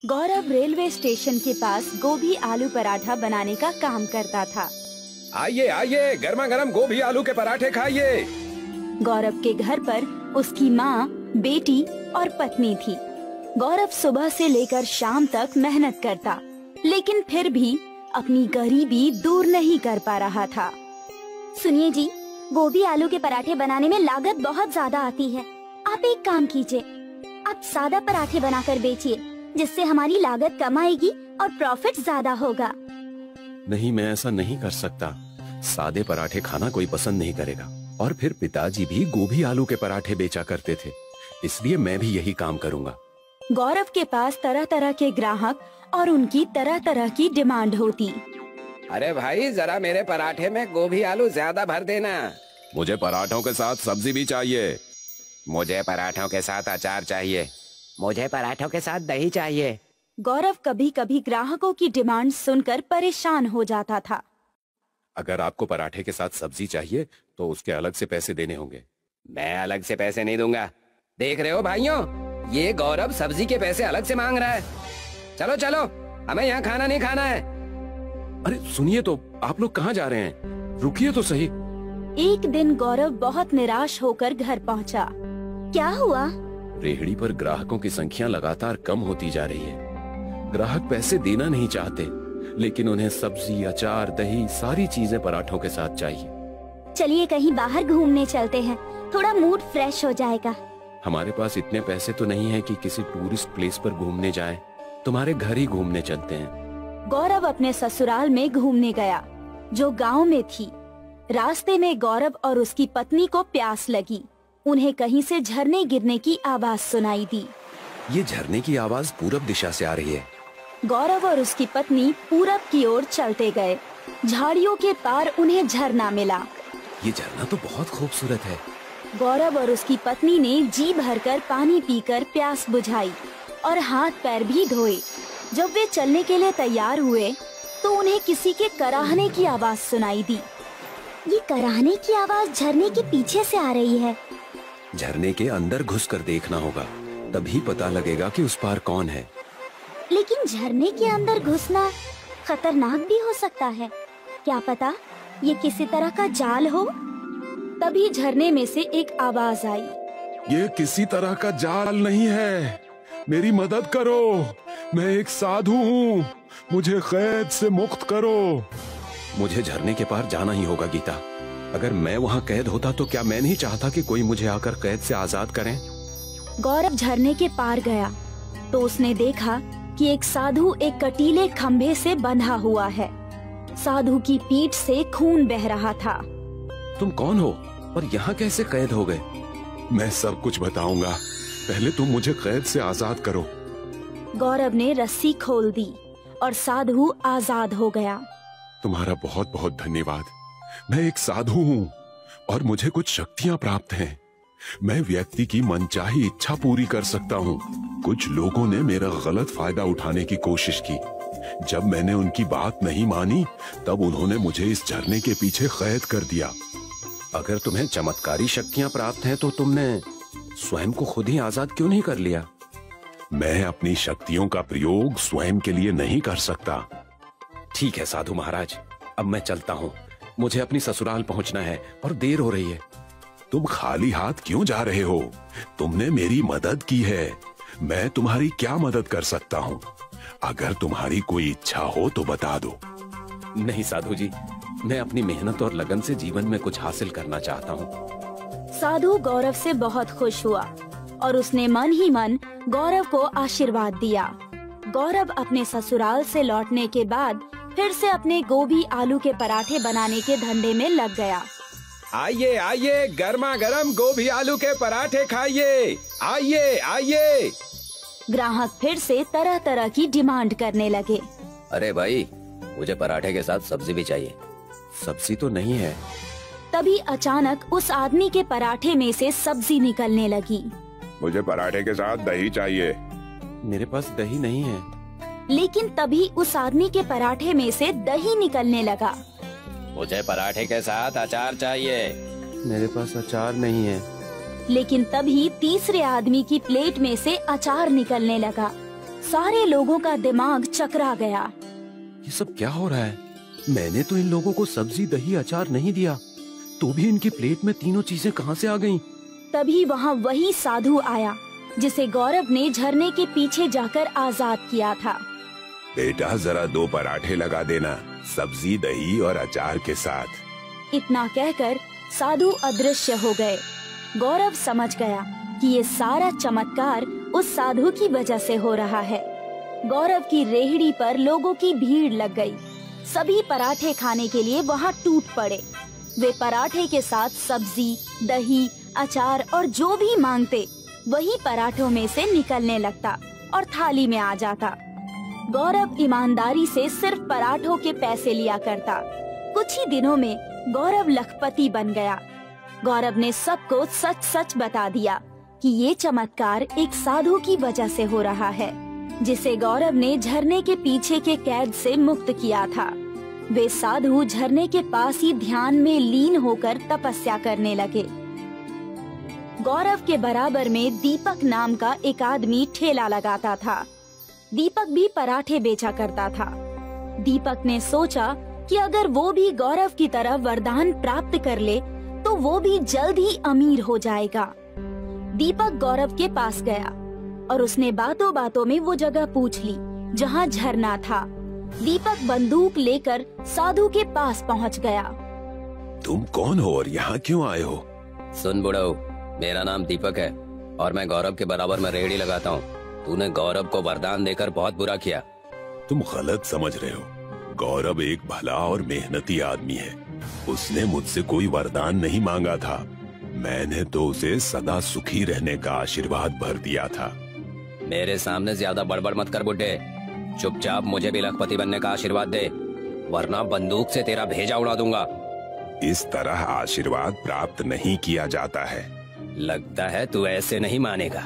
गौरव railway station के पास गोभी आलू पराठा बनाने का काम करता था। आइए आइए, गर्मा गर्म गोभी आलू के पराठे खाइए। गौरव के घर पर उसकी माँ, बेटी और पत्नी थी। गौरव सुबह से लेकर शाम तक मेहनत करता, लेकिन फिर भी अपनी गरीबी दूर नहीं कर पा रहा था। सुनिए जी, गोभी आलू के पराठे बनाने में लागत बहुत ज्यादा आती है। आप एक काम कीजिए, आप सादा पराठे बनाकर बेचिए, जिससे हमारी लागत कम आएगी और प्रॉफिट ज्यादा होगा। नहीं, मैं ऐसा नहीं कर सकता। सादे पराठे खाना कोई पसंद नहीं करेगा। और फिर पिताजी भी गोभी आलू के पराठे बेचा करते थे, इसलिए मैं भी यही काम करूँगा। गौरव के पास तरह तरह के ग्राहक और उनकी तरह तरह की डिमांड होती। अरे भाई, जरा मेरे पराठे में गोभी आलू ज्यादा भर देना। मुझे पराठों के साथ सब्जी भी चाहिए। मुझे पराठों के साथ अचार चाहिए। मुझे पराठों के साथ दही चाहिए। गौरव कभी कभी ग्राहकों की डिमांड सुनकर परेशान हो जाता था। अगर आपको पराठे के साथ सब्जी चाहिए तो उसके अलग से पैसे देने होंगे। मैं अलग से पैसे नहीं दूंगा। देख रहे हो भाइयों, ये गौरव सब्जी के पैसे अलग से मांग रहा है। चलो चलो, हमें यहाँ खाना नहीं खाना है। अरे सुनिए तो, आप लोग कहाँ जा रहे हैं? रुकिए तो सही। एक दिन गौरव बहुत निराश होकर घर पहुँचा। क्या हुआ? रेहड़ी पर ग्राहकों की संख्या लगातार कम होती जा रही है। ग्राहक पैसे देना नहीं चाहते, लेकिन उन्हें सब्जी, अचार, दही, सारी चीजें पराठों के साथ चाहिए। चलिए कहीं बाहर घूमने चलते हैं, थोड़ा मूड फ्रेश हो जाएगा। हमारे पास इतने पैसे तो नहीं है कि किसी टूरिस्ट प्लेस पर घूमने जाएं। तुम्हारे घर ही घूमने चलते हैं। गौरव अपने ससुराल में घूमने गया, जो गांव में थी। रास्ते में गौरव और उसकी पत्नी को प्यास लगी। उन्हें कहीं से झरने गिरने की आवाज सुनाई दी। ये झरने की आवाज पूरब दिशा से आ रही है। गौरव और उसकी पत्नी पूरब की ओर चलते गए। झाड़ियों के पार उन्हें झरना मिला। ये झरना तो बहुत खूबसूरत है। गौरव और उसकी पत्नी ने जी भरकर पानी पीकर प्यास बुझाई और हाथ पैर भी धोए। जब वे चलने के लिए तैयार हुए तो उन्हें किसी के कराहने की आवाज सुनाई दी। ये कराहने की आवाज झरने के पीछे से आ रही है। झरने के अंदर घुसकर देखना होगा, तभी पता लगेगा कि उस पार कौन है। लेकिन झरने के अंदर घुसना खतरनाक भी हो सकता है। क्या पता ये किसी तरह का जाल हो। तभी झरने में से एक आवाज आई। ये किसी तरह का जाल नहीं है, मेरी मदद करो। मैं एक साधु हूँ, मुझे कैद से मुक्त करो। मुझे झरने के पार जाना ही होगा गीता। अगर मैं वहाँ कैद होता तो क्या मैं नहीं चाहता कि कोई मुझे आकर कैद से आजाद करें? गौरव झरने के पार गया तो उसने देखा कि एक साधु एक कटीले खंभे से बंधा हुआ है। साधु की पीठ से खून बह रहा था। तुम कौन हो और यहाँ कैसे कैद हो गए? मैं सब कुछ बताऊंगा, पहले तुम मुझे कैद से आजाद करो। गौरव ने रस्सी खोल दी और साधु आजाद हो गया। तुम्हारा बहुत बहुत धन्यवाद। मैं एक साधु हूँ और मुझे कुछ शक्तियाँ प्राप्त हैं। मैं व्यक्ति की मनचाही इच्छा पूरी कर सकता हूँ। कुछ लोगों ने मेरा गलत फायदा उठाने की कोशिश की। जब मैंने उनकी बात नहीं मानी, तब उन्होंने मुझे इस झरने के पीछे कैद कर दिया। अगर तुम्हें चमत्कारी शक्तियाँ प्राप्त हैं तो तुमने स्वयं को खुद ही आजाद क्यों नहीं कर लिया? मैं अपनी शक्तियों का प्रयोग स्वयं के लिए नहीं कर सकता। ठीक है साधु महाराज, अब मैं चलता हूँ। मुझे अपनी ससुराल पहुँचना है और देर हो रही है। तुम खाली हाथ क्यों जा रहे हो? तुमने मेरी मदद की है, मैं तुम्हारी क्या मदद कर सकता हूँ? अगर तुम्हारी कोई इच्छा हो तो बता दो। नहीं साधु जी, मैं अपनी मेहनत और लगन से जीवन में कुछ हासिल करना चाहता हूँ। साधु गौरव से बहुत खुश हुआ और उसने मन ही मन गौरव को आशीर्वाद दिया। गौरव अपने ससुराल से लौटने के बाद फिर से अपने गोभी आलू के पराठे बनाने के धंधे में लग गया। आइए आइए, गर्मा गर्म गोभी आलू के पराठे खाइए। आइए आइए। ग्राहक फिर से तरह तरह की डिमांड करने लगे। अरे भाई, मुझे पराठे के साथ सब्जी भी चाहिए। सब्जी तो नहीं है। तभी अचानक उस आदमी के पराठे में से सब्जी निकलने लगी। मुझे पराठे के साथ दही चाहिए। मेरे पास दही नहीं है। लेकिन तभी उस आदमी के पराठे में से दही निकलने लगा। मुझे पराठे के साथ अचार चाहिए। मेरे पास अचार नहीं है। लेकिन तभी तीसरे आदमी की प्लेट में से अचार निकलने लगा। सारे लोगों का दिमाग चकरा गया। ये सब क्या हो रहा है? मैंने तो इन लोगों को सब्जी, दही, अचार नहीं दिया, तो भी इनकी प्लेट में तीनों चीजें कहाँ से आ गईं? तभी वहाँ वही साधु आया जिसे गौरव ने झरने के पीछे जाकर आजाद किया था। बेटा जरा 2 पराठे लगा देना, सब्जी, दही और अचार के साथ। इतना कहकर साधु अदृश्य हो गए। गौरव समझ गया कि ये सारा चमत्कार उस साधु की वजह से हो रहा है। गौरव की रेहड़ी पर लोगों की भीड़ लग गई। सभी पराठे खाने के लिए वहाँ टूट पड़े। वे पराठे के साथ सब्जी, दही, अचार और जो भी मांगते वही पराठों में से निकलने लगता और थाली में आ जाता। गौरव ईमानदारी से सिर्फ पराठों के पैसे लिया करता। कुछ ही दिनों में गौरव लखपति बन गया। गौरव ने सबको सच सच बता दिया कि ये चमत्कार एक साधु की वजह से हो रहा है, जिसे गौरव ने झरने के पीछे के कैद से मुक्त किया था। वे साधु झरने के पास ही ध्यान में लीन होकर तपस्या करने लगे। गौरव के बराबर में दीपक नाम का एक आदमी ठेला लगाता था। दीपक भी पराठे बेचा करता था। दीपक ने सोचा कि अगर वो भी गौरव की तरह वरदान प्राप्त कर ले तो वो भी जल्द ही अमीर हो जाएगा। दीपक गौरव के पास गया और उसने बातों बातों में वो जगह पूछ ली जहाँ झरना था। दीपक बंदूक लेकर साधु के पास पहुँच गया। तुम कौन हो और यहाँ क्यों आए हो? सुन बुढ़ऊ, मेरा नाम दीपक है और मैं गौरव के बराबर में रेहड़ी लगाता हूँ। तूने गौरव को वरदान देकर बहुत बुरा किया। तुम गलत समझ रहे हो। गौरव एक भला और मेहनती आदमी है। उसने मुझसे कोई वरदान नहीं मांगा था। मैंने तो उसे सदा सुखी रहने का आशीर्वाद भर दिया था। मेरे सामने ज्यादा बड़बड़ मत कर बुड्ढे। चुपचाप मुझे भी लखपति बनने का आशीर्वाद दे, वरना बंदूक से तेरा भेजा उड़ा दूंगा। इस तरह आशीर्वाद प्राप्त नहीं किया जाता है। लगता है तू ऐसे नहीं मानेगा।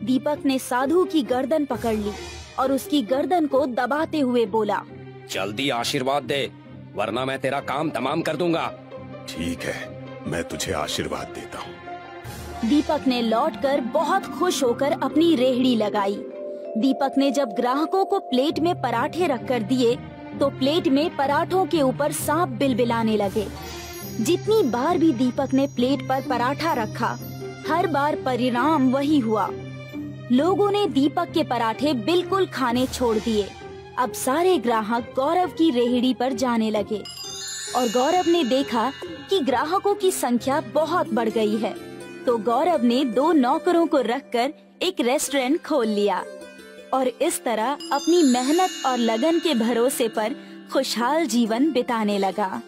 दीपक ने साधु की गर्दन पकड़ ली और उसकी गर्दन को दबाते हुए बोला, जल्दी आशीर्वाद दे, वरना मैं तेरा काम तमाम कर दूंगा। ठीक है, मैं तुझे आशीर्वाद देता हूँ। दीपक ने लौटकर बहुत खुश होकर अपनी रेहड़ी लगाई। दीपक ने जब ग्राहकों को प्लेट में पराठे रखकर दिए तो प्लेट में पराठों के ऊपर सांप बिलबिलाने लगे। जितनी बार भी दीपक ने प्लेट पर पराठा रखा, हर बार परिणाम वही हुआ। लोगों ने दीपक के पराठे बिल्कुल खाने छोड़ दिए। अब सारे ग्राहक गौरव की रेहड़ी पर जाने लगे और गौरव ने देखा कि ग्राहकों की संख्या बहुत बढ़ गई है। तो गौरव ने 2 नौकरों को रखकर एक रेस्टोरेंट खोल लिया और इस तरह अपनी मेहनत और लगन के भरोसे पर खुशहाल जीवन बिताने लगा।